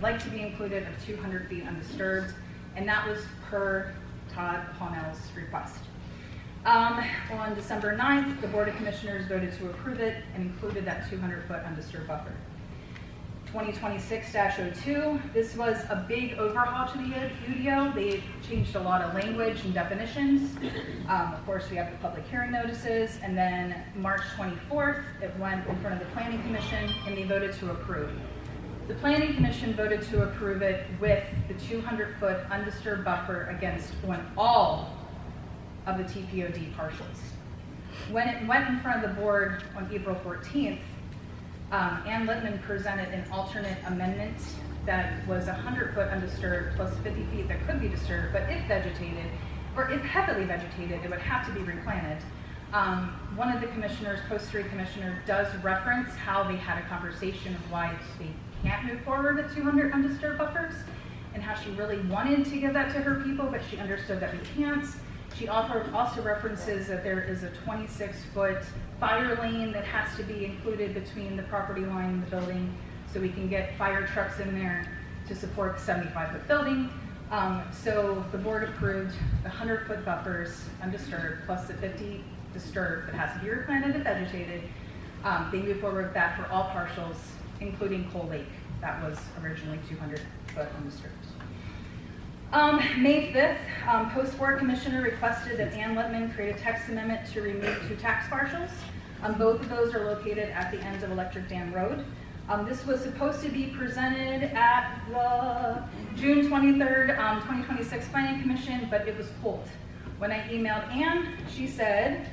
like to be included of 200 feet undisturbed, and that was per Todd Pownell's request. On December 9th, the Board of Commissioners voted to approve it and included that 200-foot undisturbed buffer. 2026-02, this was a big overhaul to the UDO. They changed a lot of language and definitions. Of course, we have the public hearing notices, and then March 24th, it went in front of the Planning Commission, and they voted to approve. The Planning Commission voted to approve it with the 200-foot undisturbed buffer against all of the TPOD partials. When it went in front of the board on April 14th, Ann Littman presented an alternate amendment that was 100-foot undisturbed plus 50 feet that could be disturbed, but if vegetated, or if heavily vegetated, it would have to be replanted. One of the commissioners, Post 3 commissioner, does reference how they had a conversation of why they can't move forward with 200 undisturbed buffers, and how she really wanted to give that to her people, but she understood that we can't. She also references that there is a 26-foot fire lane that has to be included between the property line and the building, so we can get fire trucks in there to support the 75-foot building. So the board approved the 100-foot buffers undisturbed plus the 50 disturbed that has to be replanted and vegetated. They moved forward with that for all partials, including Coal Lake. That was originally 200-foot undisturbed. May 5th, Post Board Commissioner requested that Ann Littman create a text amendment to remove 2 tax partials. Both of those are located at the end of Electric Dam Road. This was supposed to be presented at the June 23rd, 2026 Planning Commission, but it was pulled. When I emailed Ann, she said,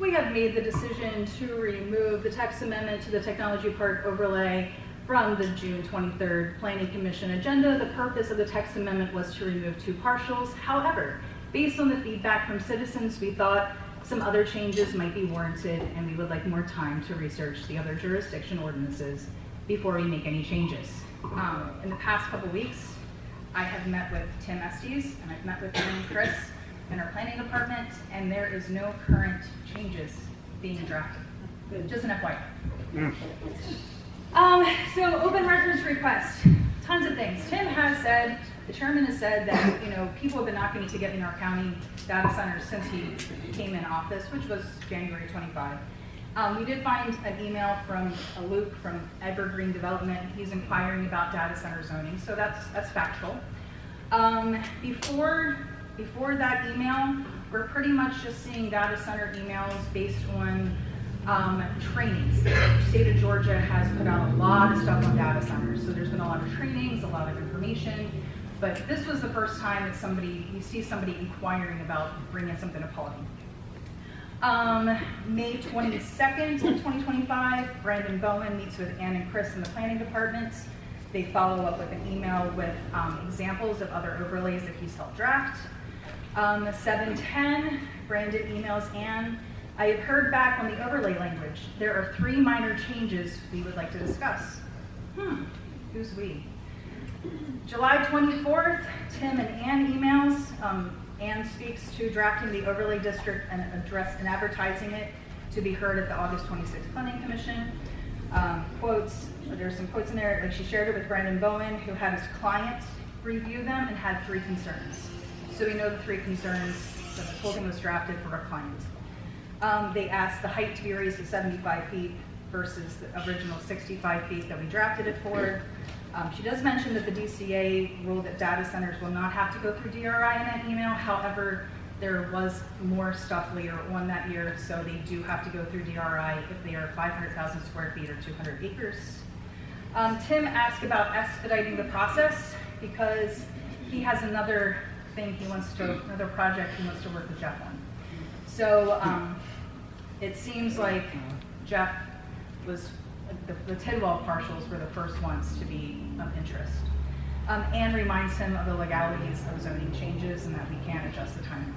we have made the decision to remove the text amendment to the Technology Park overlay from the June 23rd Planning Commission agenda. The purpose of the text amendment was to remove 2 partials. However, based on the feedback from citizens, we thought some other changes might be warranted, and we would like more time to research the other jurisdiction ordinances before we make any changes. In the past couple weeks, I have met with Tim Estes, and I've met with him and Chris in our planning department, and there is no current changes being drafted. Just an FYI. So open records request, tons of things. Tim has said, the chairman has said that people have been knocking to get in our county data centers since he came in office, which was January 25. We did find an email from Luke from Evergreen Development. He's inquiring about data center zoning, so that's factual. Before that email, we're pretty much just seeing data center emails based on trainings. The state of Georgia has put out a lot of stuff on data centers, so there's been a lot of trainings, a lot of information, but this was the first time that you see somebody inquiring about bringing something to Paulding. May 22nd, 2025, Brandon Bowen meets with Ann and Chris in the planning department. They follow up with an email with examples of other overlays that he's helped draft. 7/10, Brandon emails Ann. I have heard back on the overlay language. There are 3 minor changes we would like to discuss. Who's we? July 24th, Tim and Ann emails. Ann speaks to drafting the overlay district and advertising it to be heard at the August 26th Planning Commission. Quotes, there's some quotes in there, like she shared it with Brandon Bowen, who had his client review them and had 3 concerns. So we know the 3 concerns that the whole thing was drafted for our client. They asked the height to be raised to 75 feet versus the original 65 feet that we drafted it for. She does mention that the DCA ruled that data centers will not have to go through DRI in that email. However, there was more stuff later on that year, so they do have to go through DRI if they are 500,000 square feet or 200 acres. Tim asked about expediting the process because he has another project he wants to work with Jeff on. So it seems like Jeff was, the Tidwell partials were the first ones to be of interest. Anne reminds him of the legalities of zoning changes and that we can adjust the timeline.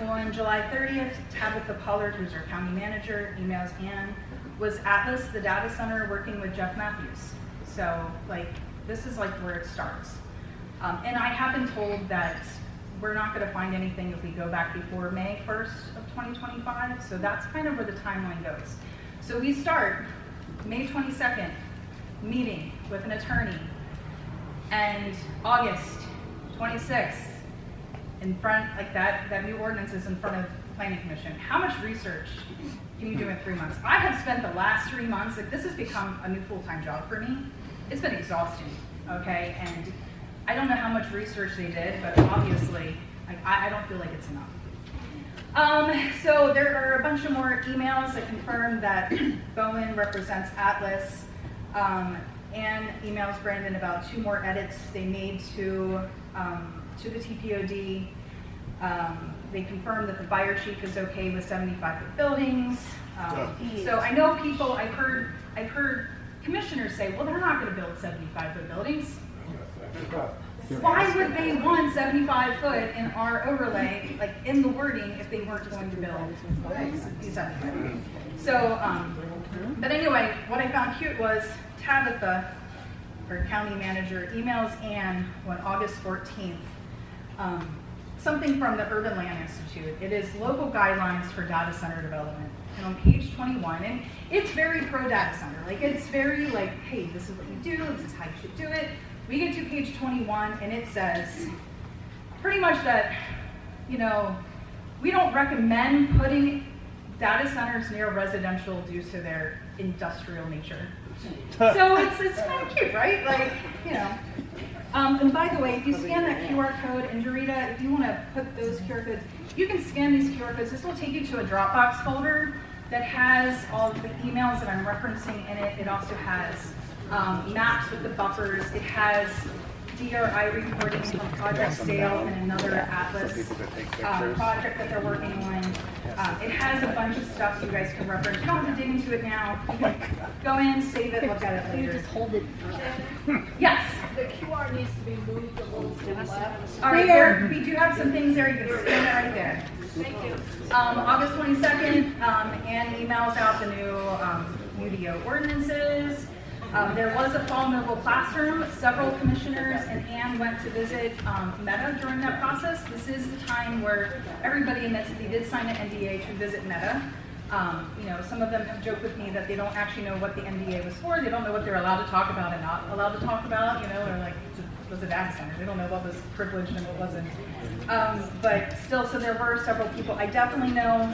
On July 30th, Tabitha Pollard, who's our county manager, emails Ann, was Atlas the data center working with Jeff Matthews? So this is where it starts. And I have been told that we're not going to find anything if we go back before May 1st of 2025. So that's kind of where the timeline goes. So we start May 22nd. meeting with an attorney, and August 26th, in front, like that new ordinance is in front of the Planning Commission. How much research can you do in 3 months? I have spent the last 3 months, like this has become a new full-time job for me. It's been exhausting, okay? And I don't know how much research they did, but obviously, like, I don't feel like it's enough. So there are a bunch of more emails that confirm that Bowen represents Atlas, and emails Brandon about 2 more edits they made to the TPOD. They confirmed that the fire chief is okay with 75-foot buildings. So I know people, I've heard commissioners say, well, they're not going to build 75-foot buildings. Why would they want 75-foot in our overlay, like in the wording, if they weren't going to build 75? So, but anyway, what I found cute was Tabitha, our county manager, emails Ann on August 14th, something from the Urban Land Institute. It is local guidelines for data center development. And on page 21, and it's very pro data center. Like it's very like, hey, this is what you do, this is how you should do it. We get to page 21 and it says pretty much that, you know, we don't recommend putting data centers near residential due to their industrial nature. So it's kind of cute, right? Like, you know. And by the way, if you scan that QR code, and Jarita, if you want to put those QR codes, you can scan these QR codes. This will take you to a Dropbox folder that has all of the emails that I'm referencing in it. It also has maps with the buffers. It has DRI reporting on Project Sail and another Atlas project that they're working on. It has a bunch of stuff you guys can reference. You don't have to dig into it now. You can go in, save it, look at it later. You just hold it. Yes. The QR needs to be moved a little to the left. All right, there, we do have some things there. You can scan it right there. Thank you. August 22nd, Ann emails out the new UDO ordinances. There was a fall mobile classroom. Several commissioners and Ann went to visit Meta during that process. This is the time where everybody in that city did sign an NDA to visit Meta. You know, some of them have joked with me that they don't actually know what the NDA was for. They don't know what they're allowed to talk about and not allowed to talk about. You know, they're like, it was a data center. They don't know what was privileged and what wasn't. But still, so there were several people. I definitely know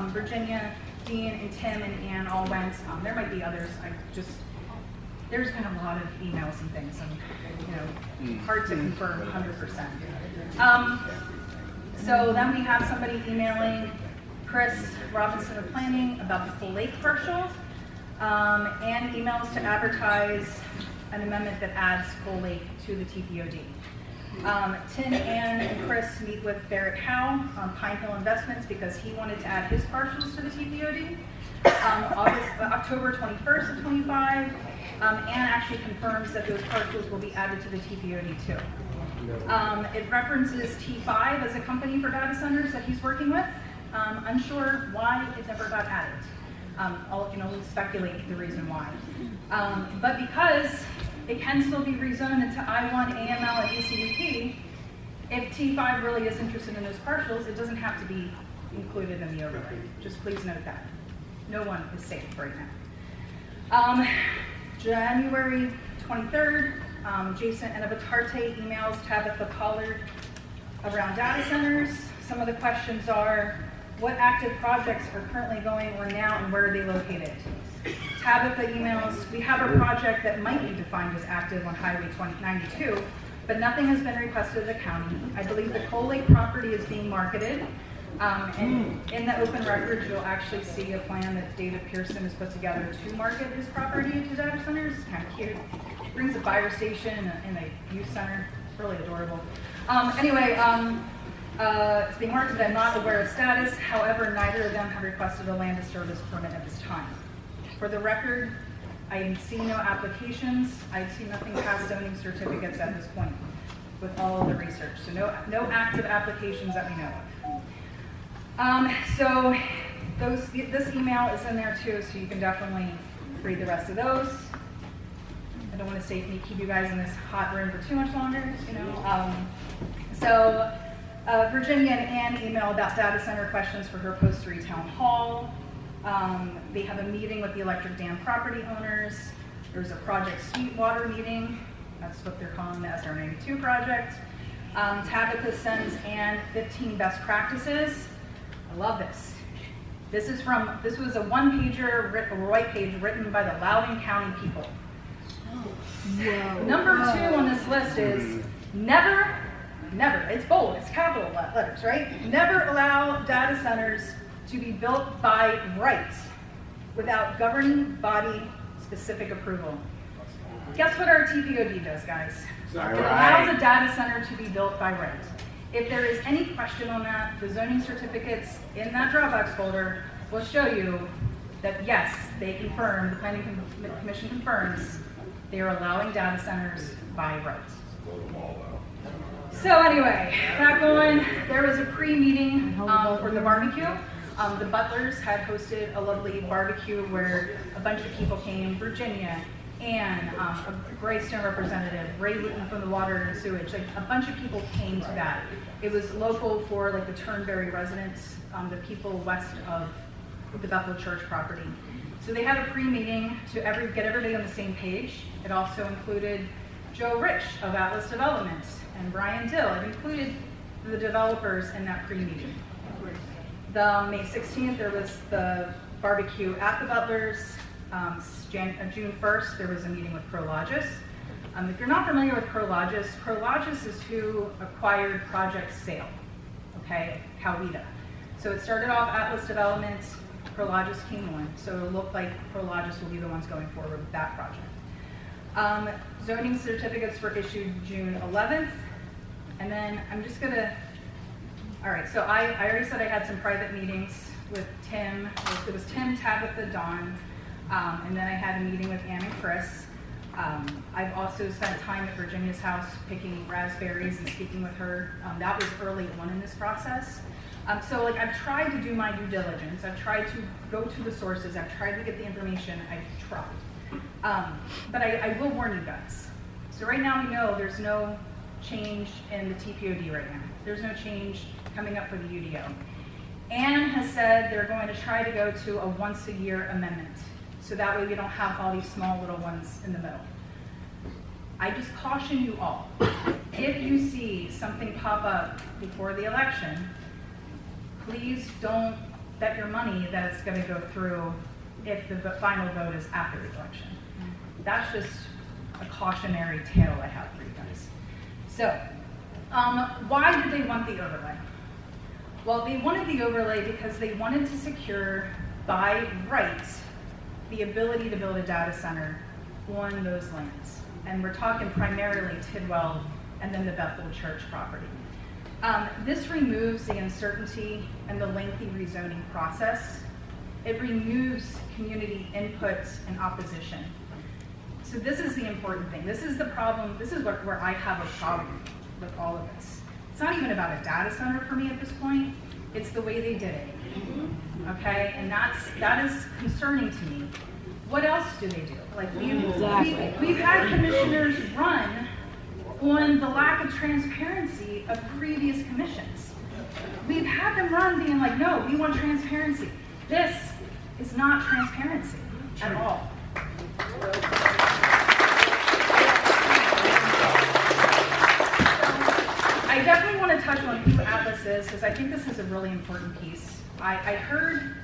Virginia, Dean, and Tim and Ann all went. There might be others. There's been a lot of emails and things, and you know, hard to confirm 100%. So then we have somebody emailing Chris Robinson of Planning about the Full Lake partial, and emails to advertise an amendment that adds Full Lake to the TPOD. Tim, Ann, and Chris meet with Barrett Howe on Pine Hill Investments because he wanted to add his parcels to the TPOD. October 21st of 25, Ann actually confirms that those parcels will be added to the TPOD too. It references T5 as a company for data centers that he's working with. Unsure why it never got added. I'll speculate the reason why. But because it can still be rezoned into I1, AML, and ACDP, if T5 really is interested in those parcels, it doesn't have to be included in the overlay. Just please note that. No one is safe right now. January 23rd, Jason Enavatarte emails Tabitha Pollard around data centers. Some of the questions are, what active projects are currently going or now and where are they located? Tabitha emails, we have a project that might be defined as active on Highway 92, but nothing has been requested of the county. I believe the Coal Lake property is being marketed. And in the open records, you'll actually see a plan that David Pearson has put together to market his property to data centers. It's kind of cute. Brings a fire station and a youth center. It's really adorable. Anyway, it's being marketed. I'm not aware of status. However, neither of them have requested a land disturbance permit at this time. For the record, I see no applications. I see nothing past zoning certificates at this point with all of the research. So no active applications that we know of. So this email is in there too, so you can definitely read the rest of those. I don't want to keep you guys in this hot room for too much longer, you know. Virginia and Ann email about data center questions for her Post 3 Town Hall. They have a meeting with the Electric Dam property owners. There's a Project Sweetwater meeting. That's what they're calling the SR92 project. Tabitha sends Ann 15 best practices. I love this. This was a one-pager, a white page written by the Loudoun County people. Whoa. Number 2 on this list is never, it's bold, it's capital letters, right? Never allow data centers to be built by right without governing body specific approval. Guess what our TPOD does, guys? It allows a data center to be built by right. If there is any question on that, the zoning certificates in that Dropbox folder will show you that yes, they confirm, the Planning Commission confirms, they are allowing data centers by right. So anyway, back on, there was a pre-meeting for the barbecue. The Butlers had hosted a lovely barbecue where a bunch of people came, Virginia, Ann, a Greystone representative, Ray Luton from the Water and Sewage, like a bunch of people came to that. It was local for like the Turnberry residents, the people west of the Bethel Church property. So they had a pre-meeting to get everybody on the same page. It also included Joe Rich of Atlas Development and Brian Dill. It included the developers in that pre-meeting. The May 16th, there was the barbecue at the Butlers. June 1st, there was a meeting with Prologis. If you're not familiar with Prologis is who acquired Project Sale, okay, Coweta. So it started off Atlas Development, Prologis came on. So it looked like Prologis will be the ones going forward with that project. Zoning certificates were issued June 11th. And then I'm just gonna, all right, so I already said I had some private meetings with Tim. It was Tim, Tabitha, Dawn, and then I had a meeting with Ann and Chris. I've also spent time at Virginia's house picking raspberries and speaking with her. That was early on in this process. So like I've tried to do my due diligence. I've tried to go to the sources. I've tried to get the information. I've tried. But I will warn you guys. So right now we know there's no change in the TPOD right now. There's no change coming up for the UDO. Ann has said they're going to try to go to a once-a-year amendment. So that way we don't have all these small little ones in the middle. I just caution you all, if you see something pop up before the election, please don't bet your money that it's going to go through if the final vote is after the election. That's just a cautionary tale I have for you guys. So, why did they want the overlay? Well, they wanted the overlay because they wanted to secure, by right, the ability to build a data center on those lands. And we're talking primarily Tidwell and then the Bethel Church property. This removes the uncertainty and the lengthy rezoning process. It removes community input and opposition. So this is the important thing. This is the problem. This is where I have a problem with all of this. It's not even about a data center for me at this point. It's the way they did it. Okay, and that is concerning to me. What else do they do? Like we've had commissioners run on the lack of transparency of previous commissions. We've had them run being like, no, we want transparency. This is not transparency at all. I definitely want to touch on who Atlas is because I think this is a really important piece. I heard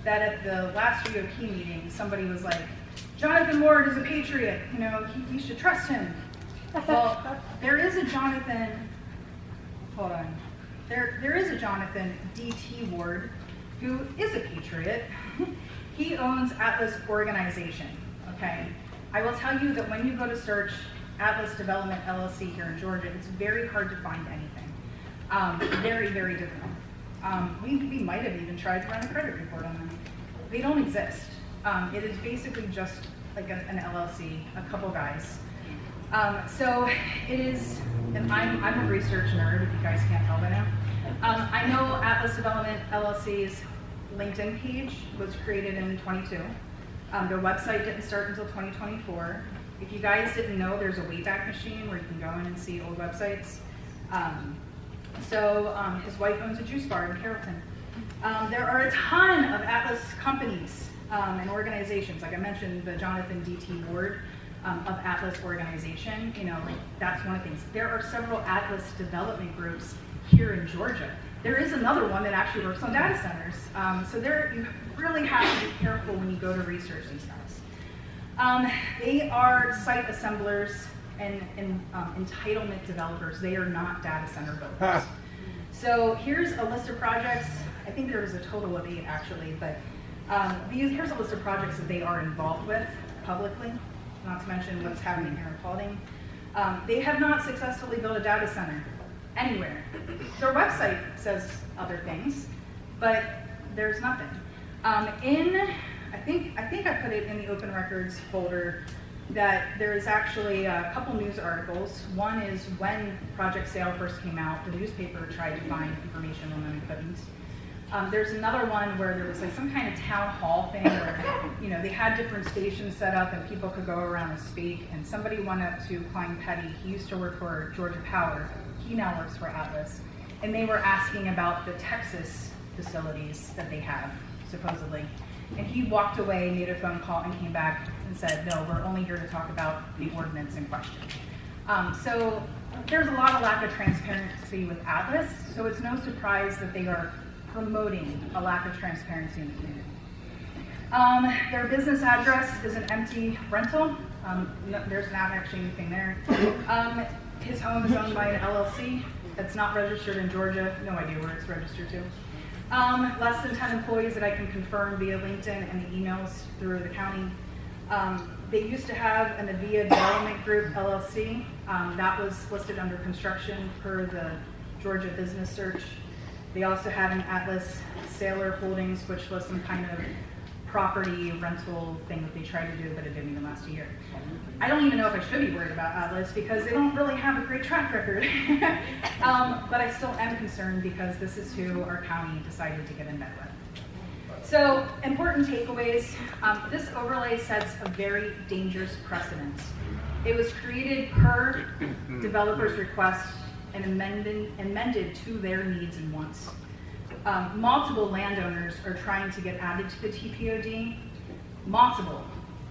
that at the last GOP meeting, somebody was like, Jonathan Ward is a patriot, you know, we should trust him. Well, there is a Jonathan, hold on, there is a Jonathan D.T. Ward who is a patriot. He owns Atlas Organization, okay? I will tell you that when you go to search Atlas Development LLC here in Georgia, it's very hard to find anything. Very, very difficult. We might have even tried to run a credit report on them. They don't exist. It is basically just like an LLC, a couple guys. So it is, and I'm a research nerd, if you guys can't tell by now. I know Atlas Development LLC's LinkedIn page was created in 22. Their website didn't start until 2024. If you guys didn't know, there's a Wayback Machine where you can go in and see old websites. His wife owns a juice bar in Carrollton. There are a ton of Atlas companies and organizations. Like I mentioned, the Jonathan D.T. Ward. of Atlas organization. You know, like that's one of the things. There are several Atlas development groups here in Georgia. There is another one that actually works on data centers. So there, you really have to be careful when you go to research these guys. They are site assemblers and entitlement developers. They are not data center builders. So here's a list of projects. I think there was a total of 8 actually, but here's a list of projects that they are involved with publicly, not to mention what's happening here in Paulding. They have not successfully built a data center anywhere. Their website says other things, but there's nothing. I think I put it in the open records folder that there is actually a couple news articles. One is when Project Sale first came out, the newspaper tried to find information on them and couldn't. There's another one where there was like some kind of town hall thing where, you know, they had different stations set up and people could go around and speak, and somebody went up to Klein Petty. He used to work for Georgia Power. He now works for Atlas. And they were asking about the Texas facilities that they have, supposedly. And he walked away, made a phone call, and came back and said, no, we're only here to talk about the ordinance in question. So there's a lot of lack of transparency with Atlas, so it's no surprise that they are promoting a lack of transparency in the community. Their business address is an empty rental. No, there's not actually anything there. His home is owned by an LLC that's not registered in Georgia. No idea where it's registered to. Less than 10 employees that I can confirm via LinkedIn and the emails through the county. They used to have an Avia Development Group, LLC. That was listed under construction per the Georgia Business Search. They also had an Atlas Sailor Holdings, which was some kind of property rental thing that they tried to do, but it didn't even last a year. I don't even know if I should be worried about Atlas because they don't really have a great track record. But I still am concerned because this is who our county decided to get in bed with. So, important takeaways. This overlay sets a very dangerous precedent. It was created per developer's request and amended to their needs and wants. Multiple landowners are trying to get added to the TPOD. Multiple.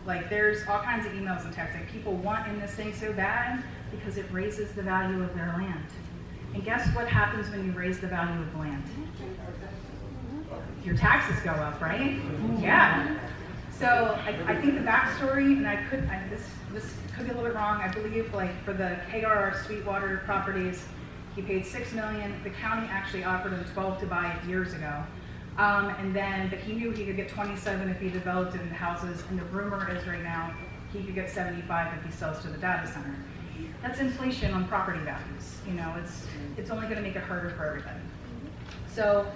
Like there's all kinds of emails and texts. Like people want in this thing so bad because it raises the value of their land. And guess what happens when you raise the value of land? Your taxes go up, right? Yeah. So I think the backstory, and this could be a little bit wrong. I believe like for the KRR Sweetwater properties, he paid $6 million. The county actually offered him 12 to buy it years ago. But he knew he could get 27 if he developed it into houses, and the rumor is right now he could get 75 if he sells to the data center. That's inflation on property values. You know, it's only going to make it harder for everybody. So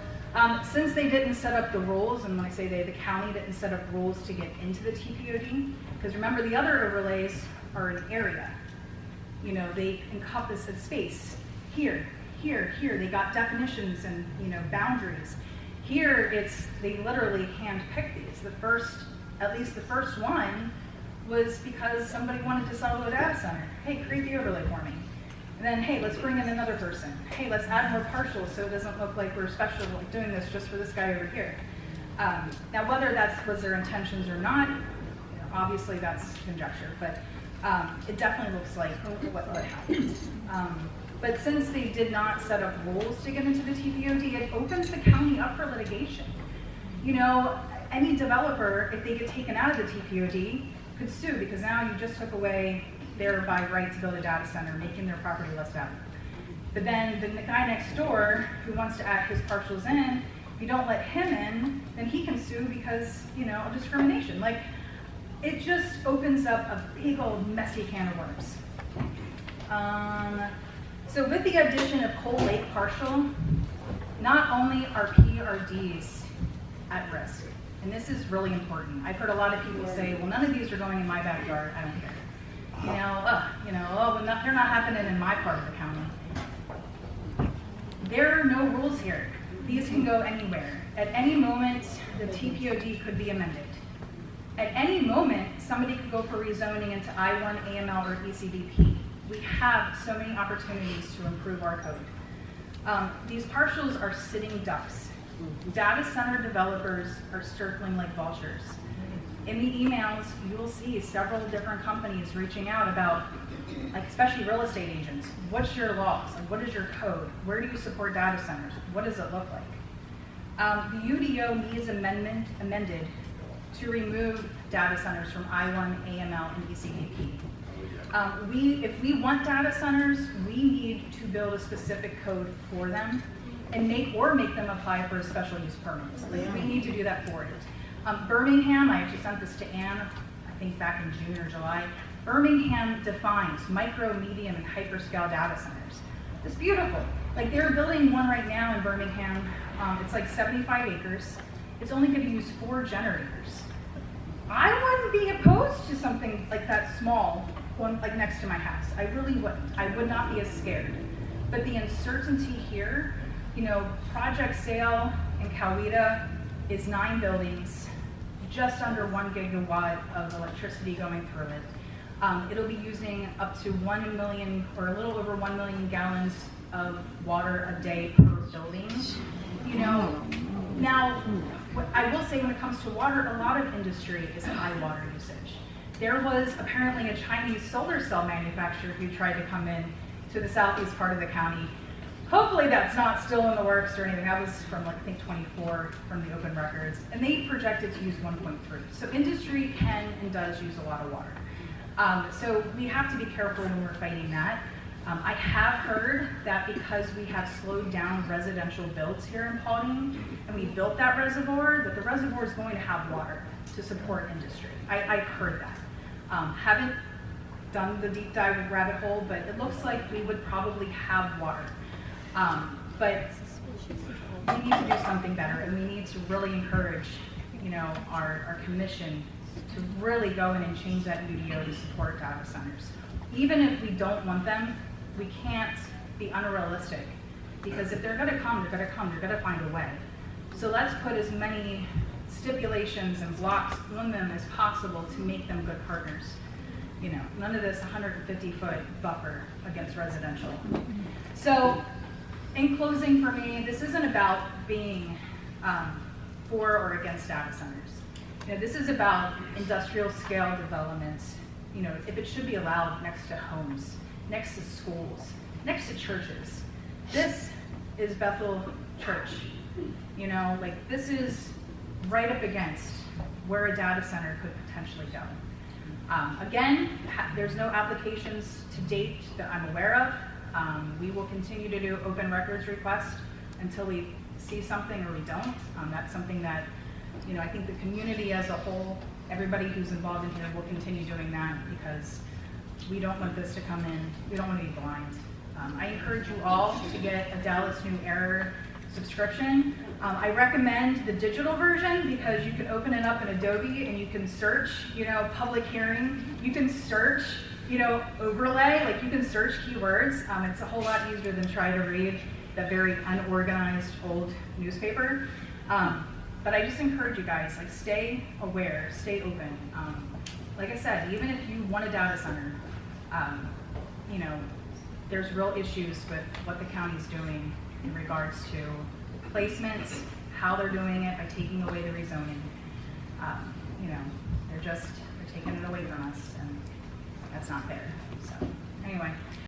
since they didn't set up the rules, and when I say they, the county didn't set up rules to get into the TPOD, because remember the other overlays are an area. You know, they encompass a space. Here, they got definitions and, you know, boundaries. Here, they literally hand-picked these. At least the first one was because somebody wanted to sell to a data center. Hey, create the overlay for me. And then, hey, let's bring in another person. Hey, let's add more partials so it doesn't look like we're special, like doing this just for this guy over here. Now, whether that was their intentions or not, you know, obviously that's conjecture, but it definitely looks like what happened. But since they did not set up rules to get into the TPOD, it opens the county up for litigation. You know, any developer, if they get taken out of the TPOD, could sue because now you just took away their by right to build a data center, making their property less valuable. But then the guy next door who wants to add his partials in, if you don't let him in, then he can sue because, you know, of discrimination. Like, it just opens up a big old messy can of worms. So with the addition of Coal Lake partial, not only are PRDs at risk, and this is really important. I've heard a lot of people say, well, none of these are going in my backyard, I don't care. Well, they're not happening in my part of the county. There are no rules here. These can go anywhere. At any moment, the TPOD could be amended. At any moment, somebody could go for rezoning into I-1, AML, or ECDP. We have so many opportunities to improve our code. These partials are sitting ducks. Data center developers are circling like vultures. In the emails, you will see several different companies reaching out about, like, especially real estate agents. What's your laws? Like, what is your code? Where do you support data centers? What does it look like? The UDO needs amended to remove data centers from I-1, AML, and ECDP. If we want data centers, we need to build a specific code for them and make them apply for a special use permit. Like, we need to do that for it. Birmingham, I actually sent this to Anne, I think back in June or July. Birmingham defines micro, medium, and hyperscale data centers. It's beautiful. Like, they're building one right now in Birmingham. It's like 75 acres. It's only going to use 4 generators. I wouldn't be opposed to something like that small, one like next to my house. I really wouldn't. I would not be as scared. But the uncertainty here, Project Sail in Coweta is 9 buildings, just under 1 gigawatt of electricity going through it. It'll be using up to 1 million or a little over 1 million gallons of water a day per building. Now, what I will say when it comes to water, a lot of industry is high water usage. There was apparently a Chinese solar cell manufacturer who tried to come in to the southeast part of the county. Hopefully that's not still in the works or anything. That was from, I think, 24 from the open records. And they projected to use 1.3. So industry can and does use a lot of water. So we have to be careful when we're fighting that. I have heard that because we have slowed down residential builds here in Paulding, and we built that the reservoir is going to have water to support industry. I've heard that. Haven't done the deep dive rabbit hole, but it looks like we would probably have water. But we need to do something better, and we need to really encourage, our commission to really go in and change that UDO to support data centers. Even if we don't want them, we can't be unrealistic, because if they're going to come, they're going to find a way. So let's put as many stipulations and blocks on them as possible to make them good partners. None of this 150-foot buffer against residential. So in closing for me, this isn't about being for or against data centers. This is about industrial scale developments. If it should be allowed next to homes, next to schools, next to churches. This is Bethel Church. This is right up against where a data center could potentially go. Again, there's no applications to date that I'm aware of. We will continue to do open records requests until we see something or we don't. That's something that, I think the community as a whole, everybody who's involved in here will continue doing that, because we don't want this to come in. We don't want to be blind. I encourage you all to get a Dallas New Era subscription. I recommend the digital version because you can open it up in Adobe and you can search, public hearing. You can search, overlay, like you can search keywords. It's a whole lot easier than trying to read the very unorganized old newspaper. But I just encourage you guys, stay aware, stay open. Like I said, even if you want a data center, there's real issues with what the county's doing in regards to placements, how they're doing it by taking away the rezoning. They're taking it away from us, and that's not fair. So anyway.